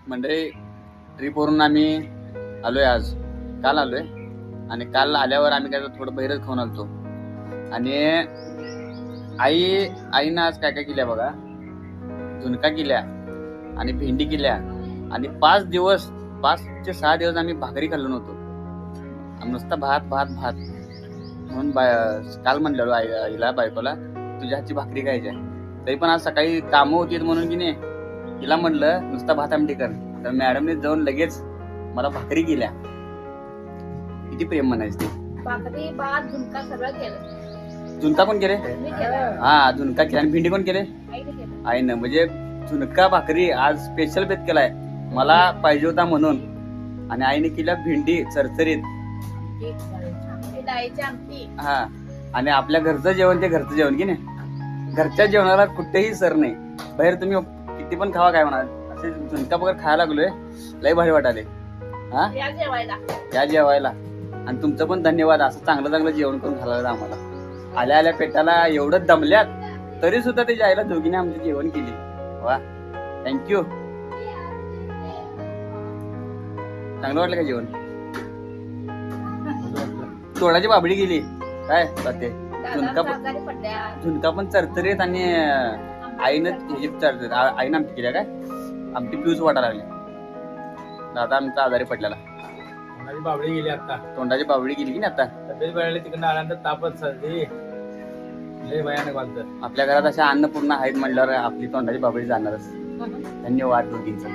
मंडळी ट्रिपवरून आम्ही आलोय, आज काल आलोय आणि काल आल्यावर आम्ही काय थोडं बाहेरच खाऊन आलतो. आणि आईनं आज काय काय केल्या बघा, झुणका केल्या आणि भेंडी केल्या आणि 5 ते 6 दिवस आम्ही भाकरी खाल्लो नव्हतो, नुसता भात भात भात. म्हणून काल म्हणलेलो आईला, बायकोला, तुझ्या हातची भाकरी खायची आहे. तरी पण आज सकाळी कामं होती म्हणून की नाही तिला म्हटलं नुसता भात आमटी कर, तर मॅडमने जाऊन लगेच मला भाकरी केल्या. किती प्रेम म्हणायचं ते. भाकरी भात झुणका सगळं केलं. झुणका कोण केले? हा, झुणका केला. आणि भेंडी कोण केले? आईनं. म्हणजे झुणका भाकरी आज स्पेशल बेत केलाय, मला पाहिजे होता म्हणून. आणि आईने केल्या भेंडी चरचरीत. हा, आणि आपल्या घरचं जेवण ते घरचं जेवण की नाही. घरच्या जेवणाला कुठेही सर नाही. बाहेर तुम्ही किती पण खावा, काय म्हणा, असे झुणका वगैरे खायला लागलोय, लय भारी वाटाले. हा, या जेवायला. आणि तुमचं पण धन्यवाद, असं चांगलं चांगलं जेवण करून खायला आम्हाला. आल्या आल्या पेटाला एवढं दमल्यात तरी सुद्धा त्याच्या आईला दोघीने आमचं जेवण केली. वा, थँक्यू. चांगलं वाटलं का जेवण? तोडाची बाबडी गेली काय ते. झुणका पण चरचरीत आणि आईनं चरचरीत. आईनं आमटी केल्या काय, आमटी पिऊच वाटायला लागली. दादा आमचा आजारी पडलेला. तोंडाची बाबडी गेली आता. तोंडाची बाबडी गेली की नाही आता. तब्येत बळली तिकडनं आल्यानंतर तापच सर्दी लय भयानक वाटतं. आपल्या घरात अशा अन्नपूर्णा आहेत म्हटल्यावर आपली तोंडाची बाबडी जाणारच. धन्यवाद दोघींचं.